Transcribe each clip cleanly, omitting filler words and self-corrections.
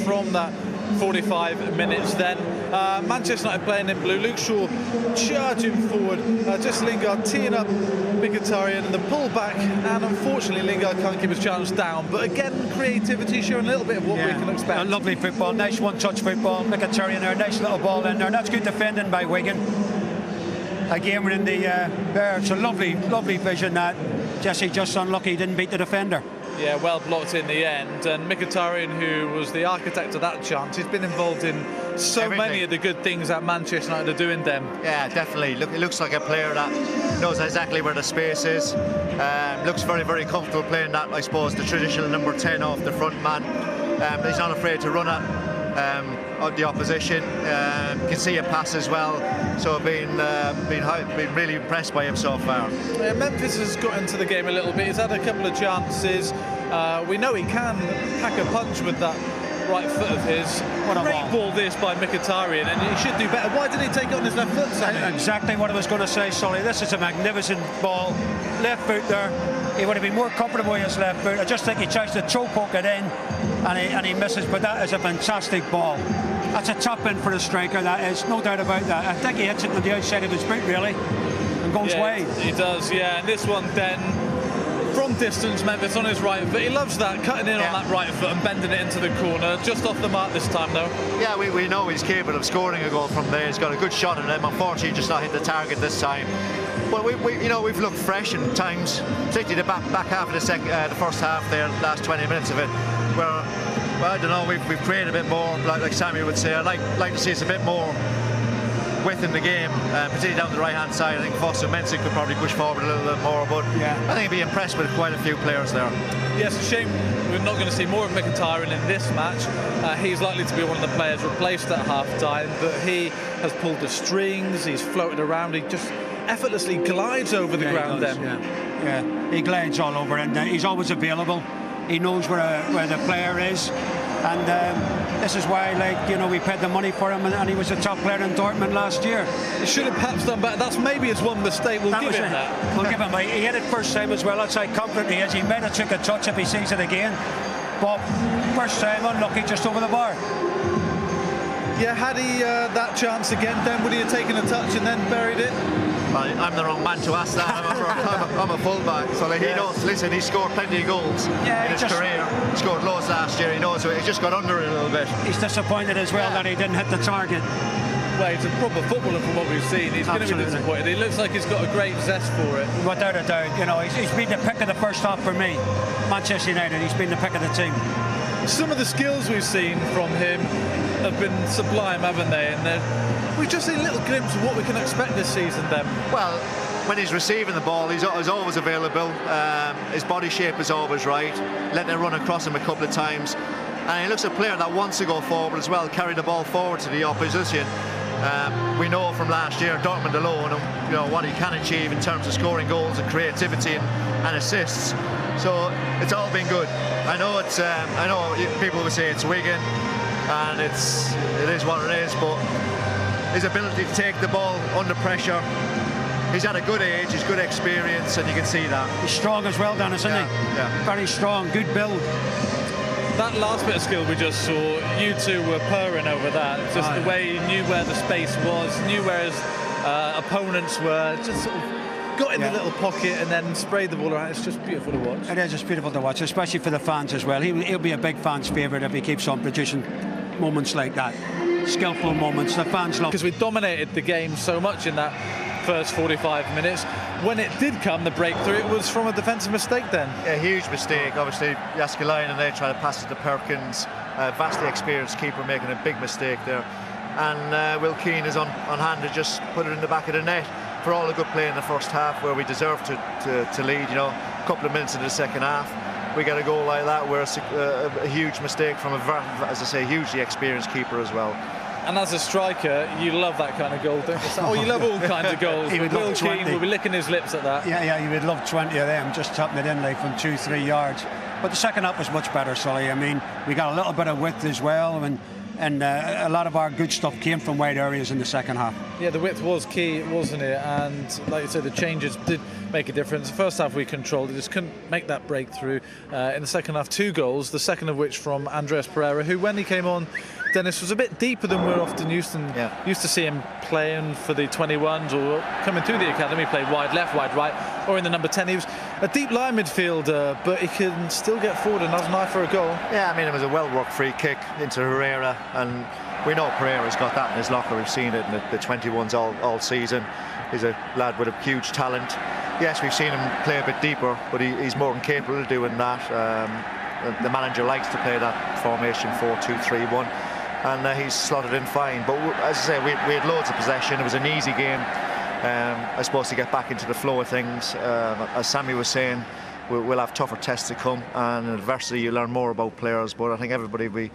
from that 45 minutes then. Manchester United playing in blue, Luke Shaw charging forward, just Lingard teeing up Mkhitaryan and the pull back, and unfortunately Lingard can't keep his challenge down, but again creativity showing a little bit of what we can expect. Lovely football, nice one-touch football, Mkhitaryan there, nice little ball in there, that's good defending by Wigan. Again, we're in the there, it's a lovely vision that Jesse just unlucky, didn't beat the defender. Yeah, well blocked in the end, and Mkhitaryan, who was the architect of that chance, he's been involved in so many of the good things that Manchester United are doing them. Yeah, definitely. Look, it looks like a player that knows exactly where the space is. Looks very, very comfortable playing that, I suppose, the traditional number 10 off the front man. He's not afraid to run at the opposition. Can see a pass as well. So been really impressed by him so far. Yeah, Memphis has got into the game a little bit. He's had a couple of chances. We know he can pack a punch with that right foot of his. What a great ball this by Mkhitaryan, and he should do better. Why did he take it on his left foot, Sammy? Exactly what I was going to say, Solly. This is a magnificent ball. Left foot there. He would have been more comfortable with his left foot. I just think he tries to toe poke it in, and he misses, but that is a fantastic ball. That's a top in for a striker, that is, no doubt about that. I think he hits it on the outside of his boot, really, and goes wide. He does, yeah, and this one then, from distance, Memphis on his right foot. He loves that, cutting in on that right foot and bending it into the corner. Just off the mark this time, though. Yeah, we know he's capable of scoring a goal from there. He's got a good shot on him. Unfortunately, just not hit the target this time. But we've looked fresh in times, particularly the back half of the first half there, last 20 minutes of it, where, well, I don't know, we've created a bit more, like Sammy would say. I'd like to see us a bit more width in the game, particularly down the right-hand side. I think Foster Mensah could probably push forward a little bit more, but I think he'd be impressed with quite a few players there. Yes, a shame we're not going to see more of Mkhitaryan in this match. He's likely to be one of the players replaced at half-time, but he has pulled the strings, he's floated around, he just effortlessly glides over the ground then. Yeah, he glides all over, and he's always available. He knows where the player is, and this is why, we paid the money for him, and he was a top player in Dortmund last year. He should have perhaps done better. That's maybe his one mistake. We'll give him that. We'll give him. He hit it first time as well. That's how confident he is. He might have took a touch if he sees it again, but first time unlucky, just over the bar. Yeah, had he that chance again, then would he have taken a touch and then buried it? Well, I'm the wrong man to ask that. I'm a fullback, so he knows. Listen, he scored plenty of goals in his career. He scored loads last year. He knows he just got under it a little bit. He's disappointed as well that he didn't hit the target. Well, he's a proper footballer from what we've seen. He's going to be disappointed. He looks like he's got a great zest for it. Without a doubt, he's been the pick of the first half for me. Manchester United, he's been the pick of the team. Some of the skills we've seen from him have been sublime, haven't they? And we've just seen a little glimpse of what we can expect this season then. Well, when he's receiving the ball, he's always available. His body shape is always right. Letting it run across him a couple of times. And he looks a player that wants to go forward as well, carry the ball forward to the opposition. We know from last year, Dortmund alone, what he can achieve in terms of scoring goals and creativity and assists. So it's all been good. I know people will say it's Wigan, and it is what it is, but his ability to take the ball under pressure, he's at a good age, he's good experience, and you can see that. He's strong as well, Dennis, isn't he? Yeah. Very strong, good build. That last bit of skill we just saw, you two were purring over that. Just the way he knew where the space was, knew where his opponents were, just sort of got in the little pocket and then sprayed the ball around. It's just beautiful to watch. It is, it's beautiful to watch, especially for the fans as well. He'll be a big fan's favourite if he keeps on producing moments like that. Skillful moments, the fans love. Because we dominated the game so much in that first 45 minutes. When it did come, the breakthrough, it was from a defensive mistake then. Yeah, huge mistake. Obviously, Jaskalainen and they try to pass it to Perkins. Vastly experienced keeper making a big mistake there. And Will Keane is on hand to just put it in the back of the net for all the good play in the first half, where we deserved to lead. A couple of minutes into the second half, we get a goal like that, where it's a huge mistake from as I say, hugely experienced keeper as well. And as a striker, you love that kind of goal, don't you? Oh, you love all kinds of goals. Will Keane will be licking his lips at that. Yeah, you would love 20 of them, just tapping it in like from 2-3 yards. But the second half was much better, Sully. I mean, we got a little bit of width as well, and a lot of our good stuff came from wide areas in the second half. Yeah, the width was key, wasn't it? And like you said, the changes did make a difference. The first half we controlled it, just couldn't make that breakthrough. In the second half, 2 goals, the second of which from Andreas Pereira, who when he came on, Dennis, was a bit deeper than we're often used to see him playing for the 21s or coming through the academy. Played wide left, wide right, or in the number 10. He was a deep line midfielder, but he can still get forward and has an eye for a goal. Yeah, I mean, it was a well-worked free kick into Herrera, and we know Pereira's got that in his locker. We've seen it in the 21s all season. He's a lad with a huge talent. Yes, we've seen him play a bit deeper, but he's more than capable of doing that. The manager likes to play that formation 4-2-3-1. And he's slotted in fine. But as I say, we had loads of possession. It was an easy game. I suppose to get back into the flow of things. As Sammy was saying, we'll have tougher tests to come, and in adversity you learn more about players. But I think everybody will be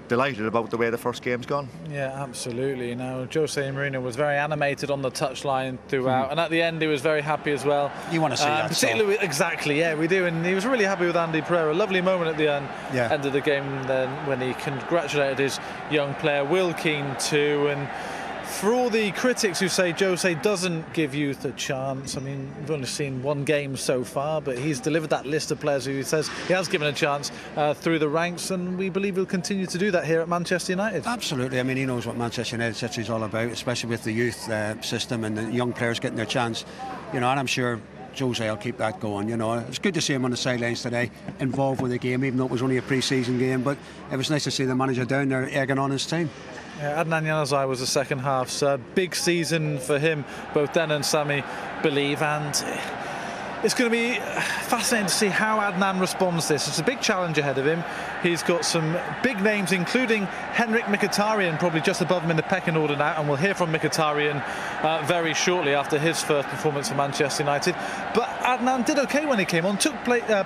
delighted about the way the first game's gone. Yeah, absolutely. Now, Jose Mourinho was very animated on the touchline throughout, and at the end he was very happy as well. You want to see that, particularly, exactly, yeah, we do. And he was really happy with Andy Pereira. Lovely moment at the end of the game then when he congratulated his young player Will Keane too. And for all the critics who say Jose doesn't give youth a chance, I mean, we've only seen 1 game so far, but he's delivered that list of players who he says he has given a chance through the ranks, and we believe he'll continue to do that here at Manchester United. Absolutely. I mean, he knows what Manchester United is all about, especially with the youth system and the young players getting their chance. You know, and I'm sure Jose will keep that going. You know, it's good to see him on the sidelines today, involved with the game, even though it was only a pre-season game. But it was nice to see the manager down there egging on his team. Yeah, Adnan Januzaj was the second half's big season for him. Both Den and Sammy believe, and it's going to be fascinating to see how Adnan responds to this. It's a big challenge ahead of him. He's got some big names, including Henrik Mkhitaryan, probably just above him in the pecking order now, and we'll hear from Mkhitaryan very shortly after his first performance for Manchester United. But Adnan did okay when he came on, took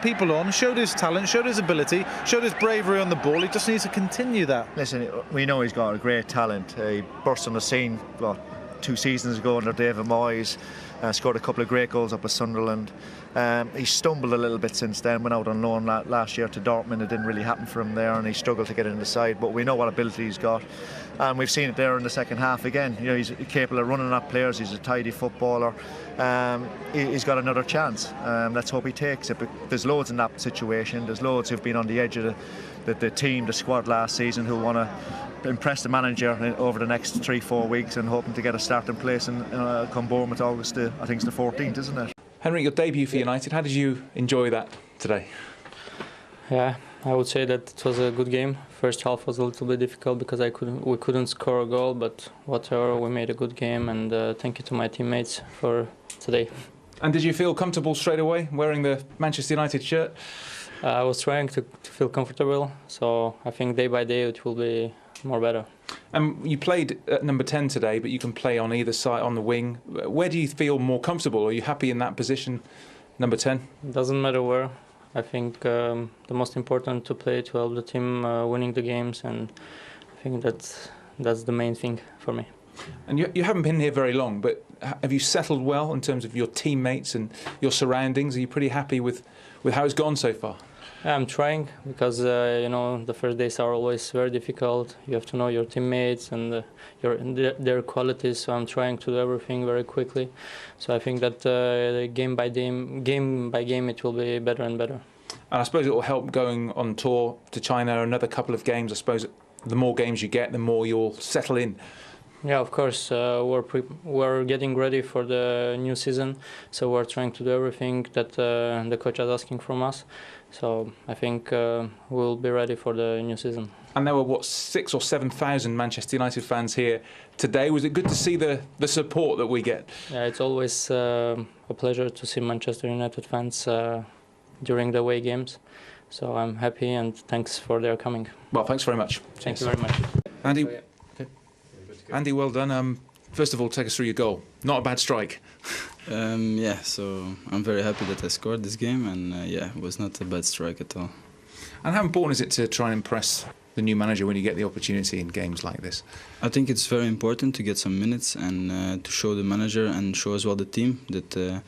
people on, showed his talent, showed his ability, showed his bravery on the ball. He just needs to continue that. Listen, we know he's got a great talent. He burst on the scene 2 seasons ago under David Moyes. Scored a couple of great goals up at Sunderland. He stumbled a little bit since then, went out on loan last year to Dortmund. It didn't really happen for him there, and he struggled to get in the side, but we know what ability he's got, and we've seen it there in the second half again. You know, he's capable of running at players. He's a tidy footballer. He's got another chance. Let's hope he takes it. But there's loads in that situation. There's loads who've been on the edge of the team, the squad last season, who want to impress the manager over the next 3-4 weeks, and hoping to get a starting place and come Bournemouth August, I think it's the 14th, isn't it? Henrik, your debut for United, how did you enjoy that today? Yeah, I would say that it was a good game. First half was a little bit difficult because we couldn't score a goal, but whatever, we made a good game, and thank you to my teammates for today. And did you feel comfortable straight away wearing the Manchester United shirt? I was trying to feel comfortable, so I think day by day it will be more better. You played at number 10 today, but you can play on either side, on the wing. Where do you feel more comfortable? Are you happy in that position, number 10? It doesn't matter where. I think the most important to play to help the team winning the games, and I think that's the main thing for me. And you haven't been here very long, but have you settled well in terms of your teammates and your surroundings? Are you pretty happy with how it's gone so far? I'm trying, because you know, the first days are always very difficult. You have to know your teammates and their qualities. So I'm trying to do everything very quickly. So I think that game by game, it will be better and better. And I suppose it will help going on tour to China another couple of games. I suppose the more games you get, the more you'll settle in. Yeah, of course. We're getting ready for the new season, so we're trying to do everything that the coach is asking from us. So I think we'll be ready for the new season. And there were, 6,000 or 7,000 Manchester United fans here today. Was it good to see the support that we get? Yeah, it's always a pleasure to see Manchester United fans during the away games. So I'm happy, and thanks for their coming. Well, thanks very much. Thank you very much. Andy, Andy, well done. First of all, take us through your goal. Not a bad strike. Yeah, so I'm very happy that I scored this game, and yeah, it was not a bad strike at all. And how important is it to try and impress the new manager when you get the opportunity in games like this? I think it's very important to get some minutes and to show the manager and show as well the team that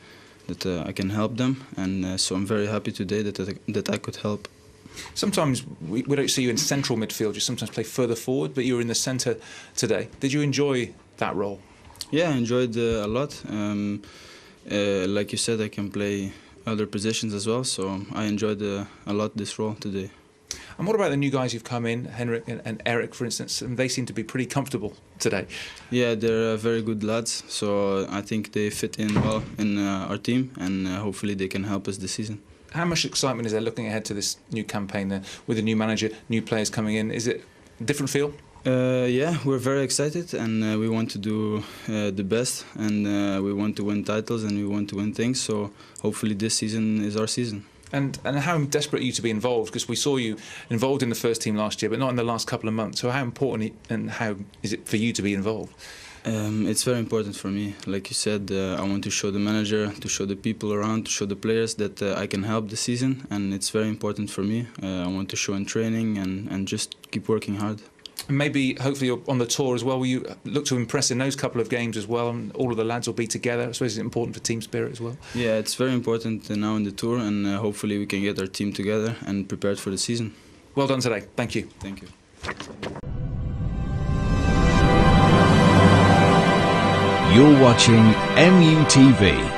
I can help them, and so I'm very happy today that I could help Sometimes we don't see you in central midfield. You sometimes play further forward, but you were in the centre today. Did you enjoy that role? Yeah, I enjoyed a lot. Like you said, I can play other positions as well, so I enjoyed a lot this role today. And what about the new guys who've come in, Henrik and Eric, for instance? And they seem to be pretty comfortable today. Yeah, they're very good lads, so I think they fit in well in our team, and hopefully they can help us this season. How much excitement is there looking ahead to this new campaign then, with a new manager, new players coming in? Is it a different feel? Yeah, we're very excited, and we want to do the best, and we want to win titles, and we want to win things, so hopefully this season is our season. And how desperate are you to be involved? Because we saw you involved in the first team last year, but not in the last couple of months. So how important and how is it for you to be involved? It's very important for me. Like you said, I want to show the manager, to show the people around, to show the players that I can help this season, and it's very important for me. I want to show in training and just keep working hard. And maybe, hopefully, you're on the tour as well. Will you look to impress in those couple of games as well? And all of the lads will be together. I suppose it's important for team spirit as well. Yeah, it's very important now in the tour, and hopefully we can get our team together and prepared for the season. Well done today. Thank you. Thank you. You're watching MUTV.